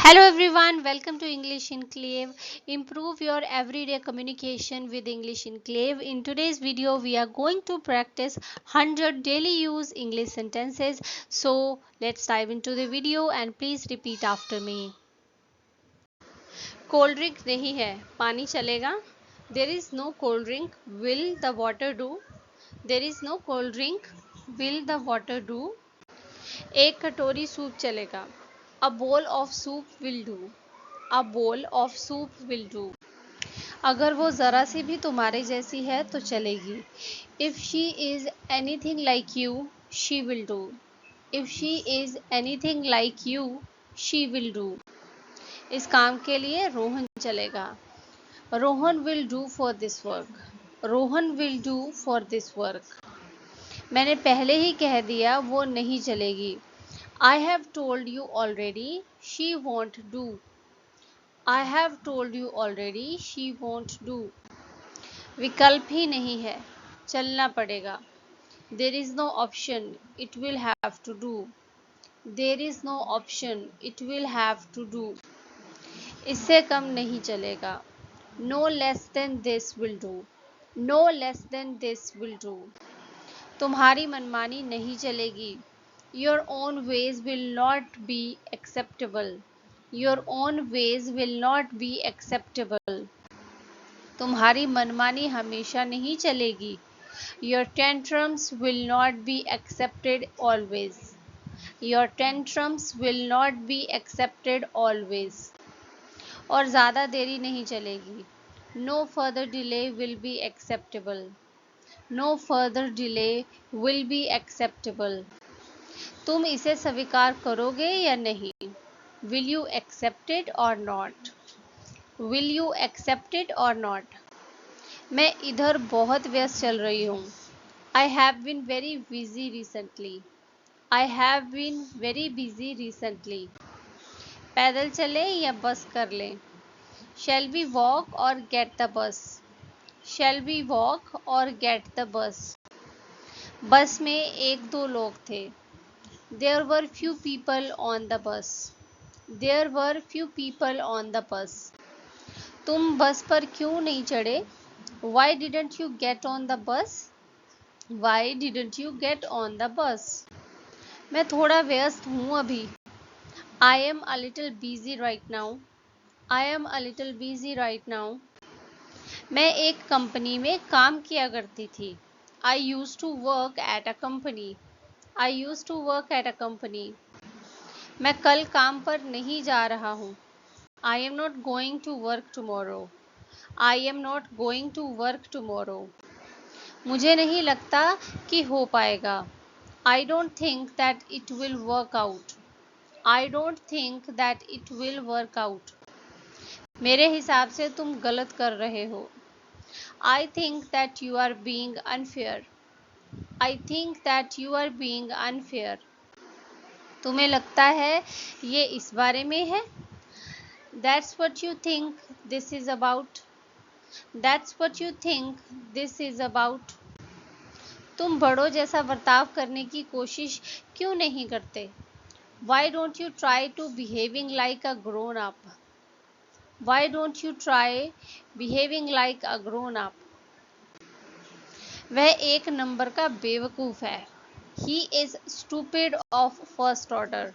Hello everyone, welcome to English Enclave. Improve your everyday communication with English Enclave. In today's video, we are going to practice 100 daily use English sentences. So let's dive into the video and please repeat after me. Cold drink नहीं है, पानी चलेगा? There is no cold drink. Will the water do? There is no cold drink. Will the water do? एक कटोरी soup चलेगा. A bowl of soup will do. A bowl of soup will do. अगर वो ज़रा सी भी तुम्हारे जैसी है तो चलेगी. If she is anything like you, she will do. If she is anything like you, she will do. इस काम के लिए रोहन चलेगा. Rohan will do for this work. Rohan will do for this work. मैंने पहले ही कह दिया वो नहीं चलेगी. I have told you already, she won't do. I have told you already, she won't do. विकल्प ही नहीं है, चलना पड़ेगा. There is no option, it will have to do. There is no option, it will have to do. इससे कम नहीं चलेगा. No less than this will do. No less than this will do. तुम्हारी मनमानी नहीं चलेगी. Your own ways will not be acceptable. Your own ways will not be acceptable. तुम्हारी मनमानी हमेशा नहीं चलेगी. Your tantrums will not be accepted always. Your tantrums will not be accepted always. और ज़्यादा देरी नहीं चलेगी. No further delay will be acceptable. No further delay will be acceptable. तुम इसे स्वीकार करोगे या नहीं? Will you accept it or not? Will you accept it or not? मैं इधर बहुत व्यस्त चल रही हूँ. I have been very busy recently. I have been very busy recently. पैदल चले या बस कर लें? Shall we walk or get the bus? Shall we walk or get the bus? बस में एक दो लोग थे. There were few people on the bus. There were few people on the bus. तुम बस पर क्यों नहीं चढ़े? Why didn't you get on the bus? Why didn't you get on the bus? मैं थोड़ा व्यस्त हूँ अभी. I am a little busy right now. I am a little busy right now. मैं एक कंपनी में काम किया करती थी. I used to work at a company. I used to work at a company. मैं कल काम पर नहीं जा रहा हूँ. I am not going to work tomorrow. I am not going to work tomorrow. मुझे नहीं लगता कि हो पाएगा. I don't think that it will work out. I don't think that it will work out. मेरे हिसाब से तुम गलत कर रहे हो. I think that you are being unfair. I think that you are being unfair. तुम्हें लगता है ये इस बारे में है? That's what you think this is about. That's what you think this is about. तुम बड़ों जैसा बर्ताव करने की कोशिश क्यों नहीं करते? Why don't you try to behaving like a grown up? Why don't you try behaving like a grown up? वह एक नंबर का बेवकूफ़ है. He is stupid of first order.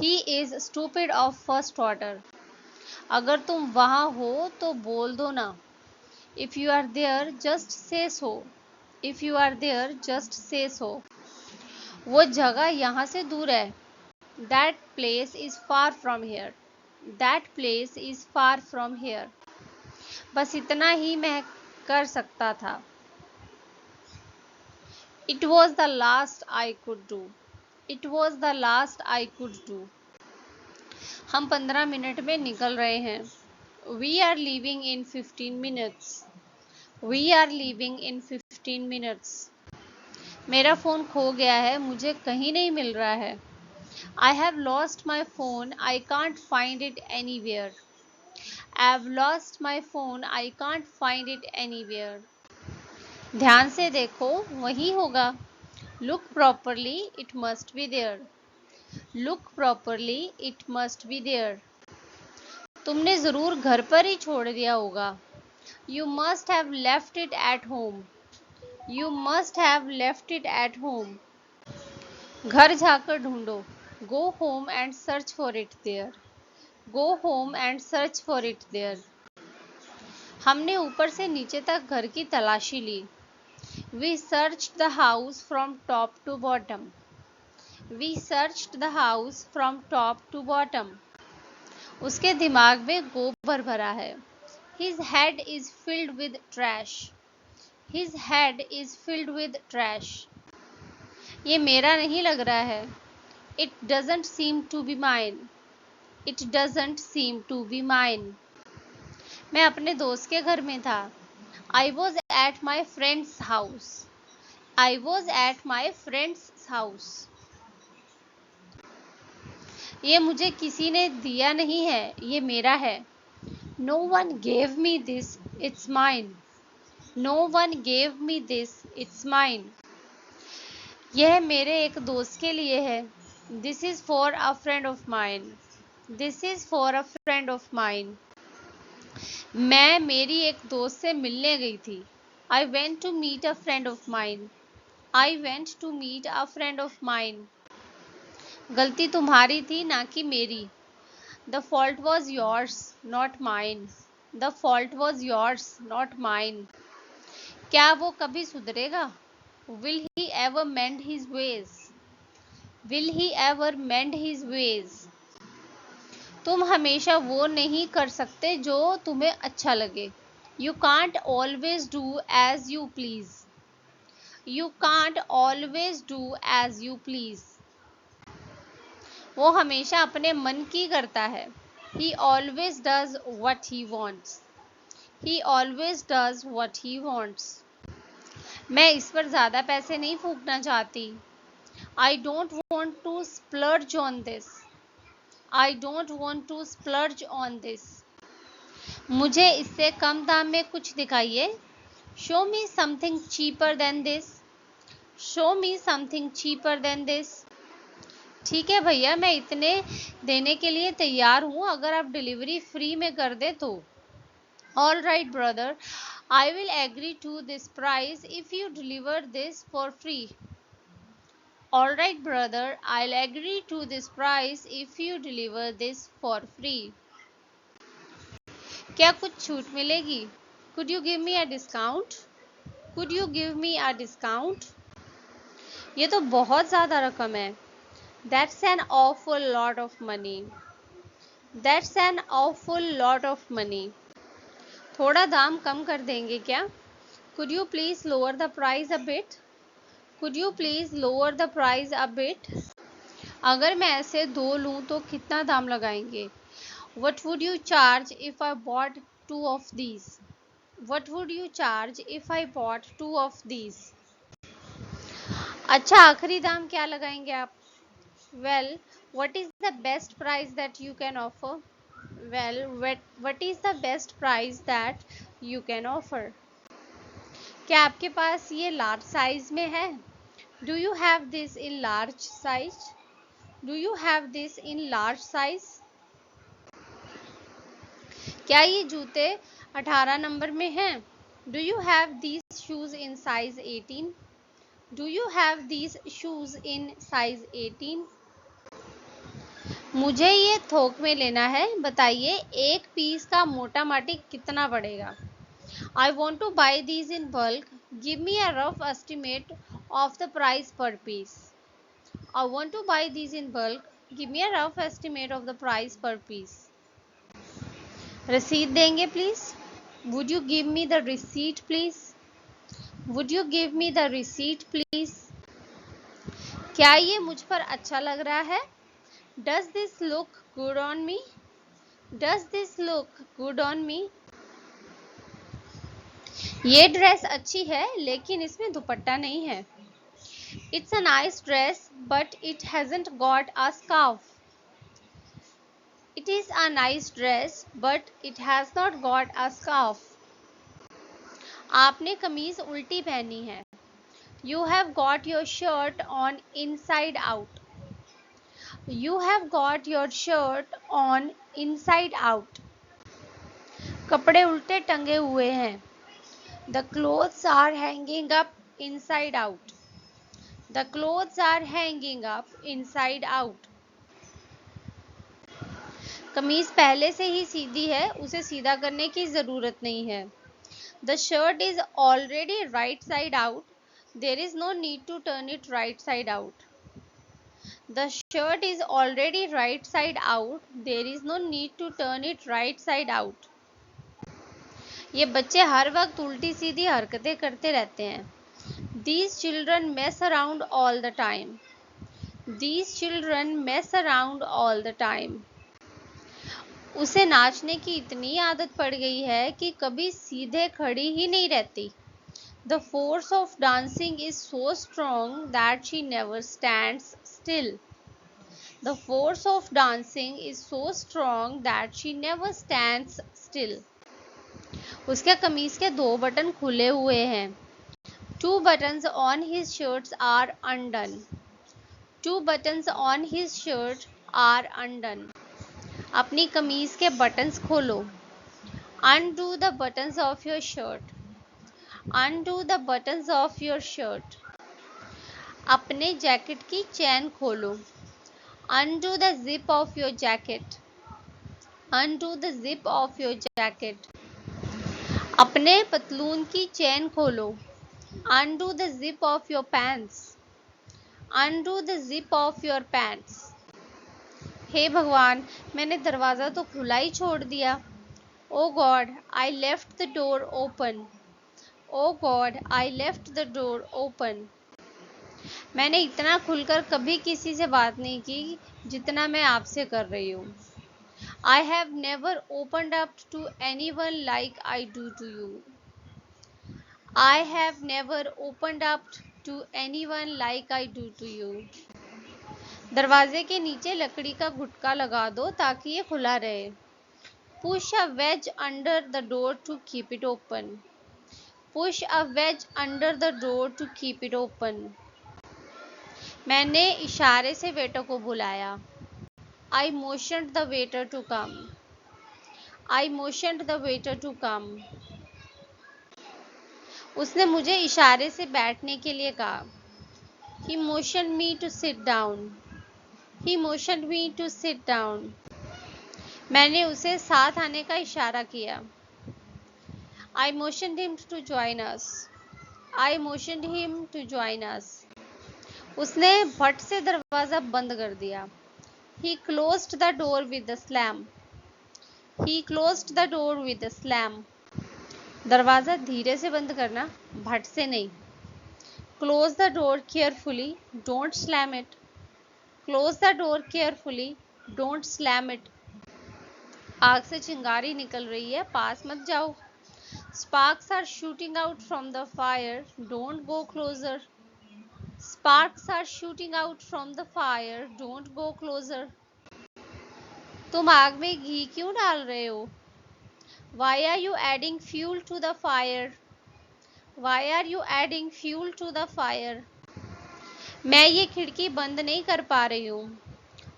He is stupid of first order. अगर तुम वहाँ हो तो बोल दो ना. If you are there, just say so. If you are there, just say so. वो जगह यहाँ से दूर है. That place is far from here. That place is far from here. बस इतना ही मैं कर सकता था. It was the last I could do. It was the last I could do. हम 15 मिनट में निकल रहे हैं. We are leaving in 15 minutes. We are leaving in 15 minutes. मेरा फ़ोन खो गया है, मुझे कहीं नहीं मिल रहा है. I have lost my phone. I can't find it anywhere. I have lost my phone. I can't find it anywhere. ध्यान से देखो, वही होगा. Look properly, it must be there. Look properly, it must be there. तुमने ज़रूर घर पर ही छोड़ दिया होगा। You must have left it at home. You must have left it at home. घर जाकर ढूंढो। Go home and search for it there. Go home and search for it there. हमने ऊपर से नीचे तक घर की तलाशी ली। We searched the house from top to bottom. We searched the house from top to bottom. उसके दिमाग में गोबर भरा है। His head is filled with trash. His head is filled with trash. ये मेरा नहीं लग रहा है। It doesn't seem to be mine. It doesn't seem to be mine. मैं अपने दोस्त के घर में था। I was at my friend's house. I was at my friend's house. ये मुझे किसी ने दिया नहीं है, ये मेरा है। No one gave me this, it's mine. No one gave me this, it's mine. यह मेरे एक दोस्त के लिए है। This is for a friend of mine. This is for a friend of mine. मैं मेरी एक दोस्त से मिलने गई थी। I went to meet a friend of mine. I went to meet a friend of mine. गलती तुम्हारी थी ना कि मेरी। The fault was yours, not mine. The fault was yours, not mine. क्या वो कभी सुधरेगा? Will he ever mend his ways? Will he ever mend his ways? तुम हमेशा वो नहीं कर सकते जो तुम्हें अच्छा लगे। You can't always do as you please. You can't always do as you please. वो हमेशा अपने मन की करता है। He always does what he wants. He always does what he wants. मैं इस पर ज़्यादा पैसे नहीं फूकना चाहती। I don't want to splurge on this. I don't want to splurge on this. मुझे इससे कम दाम में कुछ दिखाइए। Show me something cheaper than this. Show me something cheaper than this. ठीक है भैया, मैं इतने देने के लिए तैयार हूँ अगर आप डिलीवरी फ्री में कर दे तो। All right brother, I will agree to this price if you deliver this for free. All right brother, I'll agree to this price if you deliver this for free. क्या कुछ छूट मिलेगी? Could you give me a discount? Could you give me a discount? ये तो बहुत ज़्यादा रकम है। That's an awful lot of money. That's an awful lot of money. थोड़ा दाम कम कर देंगे क्या? Could you please lower the price a bit? Could you please lower the price a bit? अगर मैं ऐसे दो लूँ तो कितना दाम लगाएंगे? What would you charge if I bought two of these? What would you charge if I bought two of these? अच्छा, आखिरी दाम क्या लगाएंगे आप? Well, what is the best price that you can offer? Well, what is the best price that you can offer? क्या आपके पास ये large size में है? Do you have this in large size? Do you have this in large size? क्या ये जूते 18 number में हैं? Do you have these shoes in size 18? Do you have these shoes in size 18? मुझे ये थोक में लेना है, बताइए एक पीस का मोटा माटी कितना पड़ेगा? I want to buy these in bulk. Give me a rough estimate of the price per piece. I want to buy these in bulk. Give me a rough estimate of the price per piece. रसीद देंगे please? Would you give me the receipt please? Would you give me the receipt please? क्या ये मुझ पर अच्छा लग रहा है? Does this look good on me? Does this look good on me? ये ड्रेस अच्छी है लेकिन इसमें दुपट्टा नहीं है। It's a nice dress but it hasn't got a scarf. It is a nice dress but it has not got a scarf. आपने कमीज उल्टी पहनी है। You have got your shirt on inside out. You have got your shirt on inside out. कपड़े उल्टे टंगे हुए हैं। The clothes are hanging up inside out. The clothes are hanging up inside out. कमीज पहले से ही सीधी है, उसे सीधा करने की जरूरत नहीं है। The shirt is already right side out. There is no need to turn it right side out. The shirt is already right side out. There is no need to turn it right side out. ये बच्चे हर वक्त उल्टी सीधी हरकतें करते रहते हैं। These children mess around all the time. These children mess around all the time. उसे नाचने की इतनी आदत पड़ गई है कि कभी सीधे खड़ी ही नहीं रहती। The force of dancing is so strong that she never stands still. The force of dancing is so strong that she never stands still. उसके कमीज के 2 बटन खुले हुए हैं। 2 buttons on his shirts are undone. 2 buttons on his shirt are undone. अपनी कमीज के buttons खोलो। Undo the buttons of your shirt. Undo the buttons of your shirt. अपने जैकेट की चैन खोलो। Undo the zip of your jacket. Undo the zip of your jacket. अपने पतलून की चैन खोलो। Undo the zip of your pants. Undo the zip of your pants. हे भगवान, मैंने दरवाज़ा तो खुला ही छोड़ दिया। Oh God, I left the door open. Oh God, I left the door open. मैंने इतना खुलकर कभी किसी से बात नहीं की जितना मैं आपसे कर रही हूँ। I have never opened up to anyone like I do to you. I have never opened up to anyone like I do to you. दरवाजे के नीचे लकड़ी का गुटका लगा दो ताकि ये खुला रहे। Push a wedge under the door to keep it open. Push a wedge under the door to keep it open. मैंने इशारे से वेटर को बुलाया। I motioned the waiter to come. I motioned the waiter to come. उसने मुझे इशारे से बैठने के लिए कहा। He motioned me to sit down. He motioned me to sit down. मैंने उसे साथ आने का इशारा किया। I motioned him to join us. I motioned him to join us. उसने भट से दरवाज़ा बंद कर दिया। He closed the door with a slam. He closed the door with a slam. दरवाज़ा धीरे से बंद करना, भट से नहीं। Close the door carefully. Don't slam it. Close the door carefully. Don't slam it. आग से चिंगारी निकल रही है, पास मत जाओ। Sparks are shooting out from the fire. Don't go closer. Sparks are shooting out from the fire. Don't go closer. तुम आग में घी क्यों डाल रहे हो? Why are you adding fuel to the fire? Why are you adding fuel to the fire? मैं ये खिड़की बंद नहीं कर पा रही हूँ।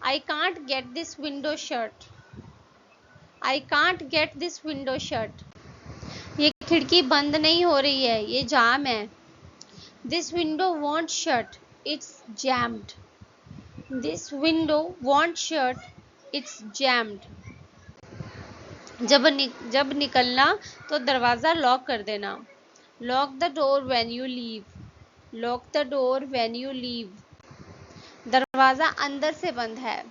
I can't get this window shut. I can't get this window shut. ये खिड़की बंद नहीं हो रही है, ये जाम है। This window won't shut. It's jammed. This window won't shut. It's jammed. जब निकलना तो दरवाज़ा लॉक कर देना। Lock the door when you leave. Lock the door when you leave. दरवाज़ा अंदर से बंद है।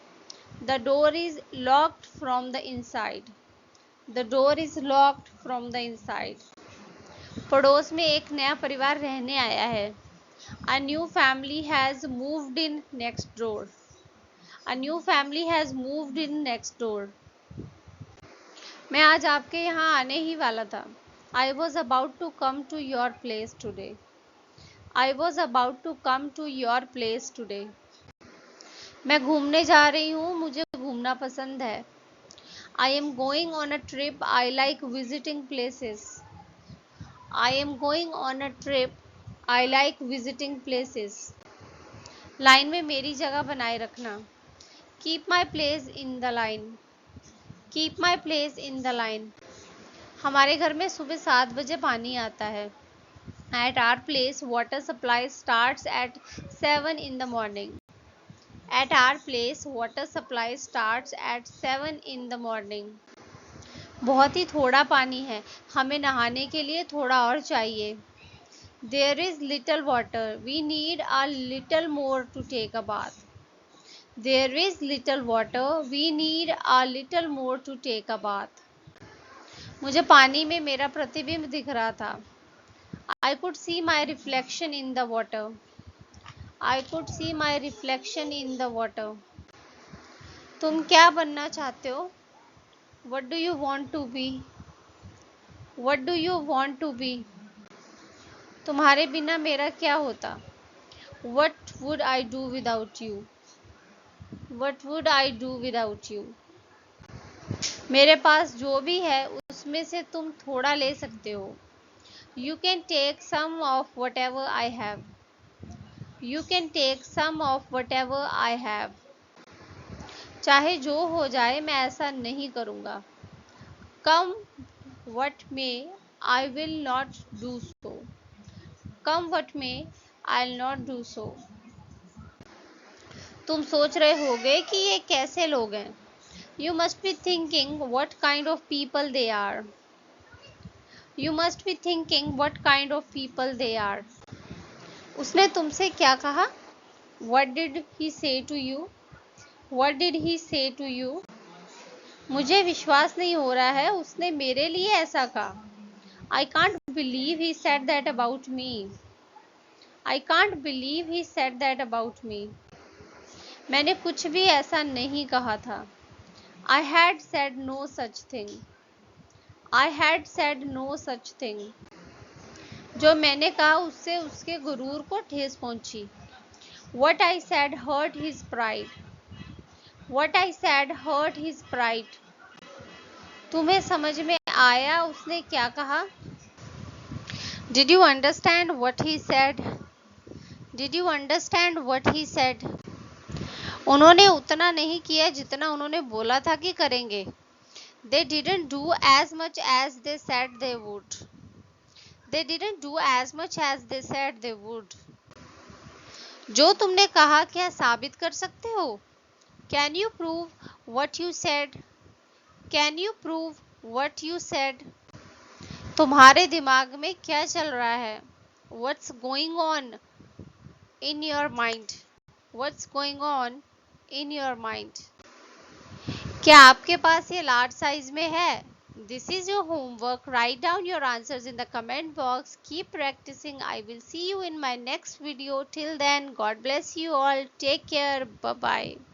The door is locked from the inside. The door is locked from the inside. पड़ोस में एक नया परिवार रहने आया है। A new family has moved in next door. A new family has moved in next door. मैं आज आपके यहाँ आने ही वाला था। I was about to come to your place today. I was about to come to your place today. मैं घूमने जा रही हूँ, मुझे घूमना पसंद है। I am going on a trip. I like visiting places. I am going on a trip. I like visiting places. Line में मेरी जगह बनाए रखना। Keep my place in the line. Keep my place in the line. हमारे घर में सुबह 7 बजे पानी आता है। At our place, water supply starts at 7 in the morning. At our place, water supply starts at 7 in the morning. बहुत ही थोड़ा पानी है, हमें नहाने के लिए थोड़ा और चाहिए। There is little water. We need a little more to take a bath. There is little water. We need a little more to take a bath. मुझे पानी में मेरा प्रतिबिंब दिख रहा था। I could see my reflection in the water. I could see my reflection in the water. तुम क्या बनना चाहते हो? What do you want to be? What do you want to be? तुम्हारे बिना मेरा क्या होता? What would I do without you? What would I do without you? मेरे पास जो भी है उसमें से तुम थोड़ा ले सकते हो। You can take some of whatever I have. You can take some of whatever I have. चाहे जो हो जाए मैं ऐसा नहीं करूँगा। Come what may, I will not do so. Come what may, I'll not do so. तुम सोच रहे होगे कि ये कैसे लोग हैं। You must be thinking what kind of people they are. You must be thinking what kind of people they are. उसने तुमसे क्या कहा? What did he say to you? What did he say to you? मुझे विश्वास नहीं हो रहा है उसने मेरे लिए ऐसा कहा। I can't believe he said that about me. I can't believe he said that about me. मैंने कुछ भी ऐसा नहीं कहा था। I had said no such thing. I had said no such thing. जो मैंने कहा उससे उसके गुरूर को ठेस पहुंची। What I said hurt his pride. What I said hurt his pride. तुम्हें समझ में आया उसने क्या कहा? Did you understand what he said? Did you understand what he said? उन्होंने उतना नहीं किया जितना उन्होंने बोला था कि करेंगे। They didn't do as much as they said they would. They didn't do as much as they said they would. जो तुमने कहा क्या साबित कर सकते हो? Can you prove what you said? Can you prove what you said? तुम्हारे दिमाग में क्या चल रहा है? What's going on in your mind? What's going on in your mind? क्या आपके पास ये लार्ज साइज में है? This is your homework. Write down your answers in the comment box. Keep practicing. I will see you in my next video. Till then, God bless you all. Take care. Bye bye.